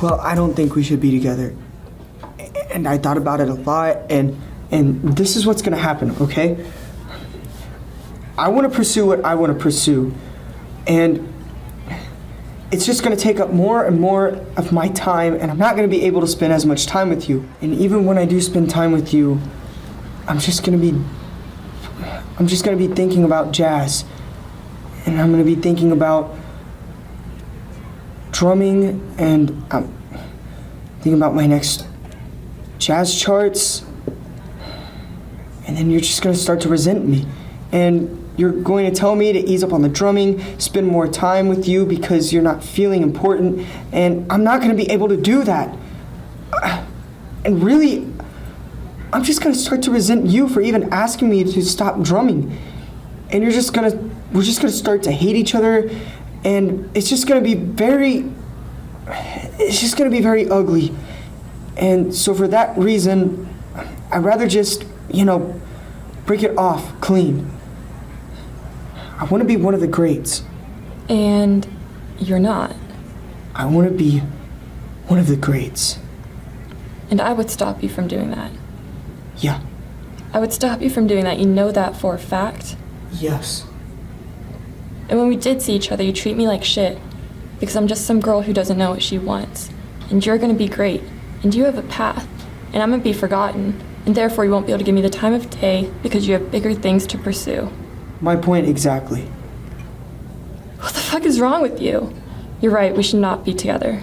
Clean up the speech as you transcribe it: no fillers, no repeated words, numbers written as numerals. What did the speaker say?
Well, I don't think we should be together. And I thought about it a lot, and this is what's gonna happen, okay? I wanna pursue what I wanna pursue, and it's just gonna take up more and more of my time, and I'm not gonna be able to spend as much time with you. And even when I do spend time with you, I'm just gonna be thinking about jazz, and I'm gonna be thinking about drumming, and I'm thinking about my next jazz charts, and then you're just gonna start to resent me, and you're going to tell me to ease up on the drumming, spend more time with you because you're not feeling important, and I'm not gonna be able to do that. And really, I'm just gonna start to resent you for even asking me to stop drumming, and we're just gonna start to hate each other, and it's just gonna be very ugly. And so for that reason, I'd rather just, break it off clean. I want to be one of the greats. And you're not. I want to be one of the greats. And I would stop you from doing that. Yeah. I would stop you from doing that. You know that for a fact. Yes. And when we did see each other, you treat me like shit. Because I'm just some girl who doesn't know what she wants. And you're gonna be great. And you have a path. And I'm gonna be forgotten. And therefore you won't be able to give me the time of day because you have bigger things to pursue. My point exactly. What the fuck is wrong with you? You're right, we should not be together.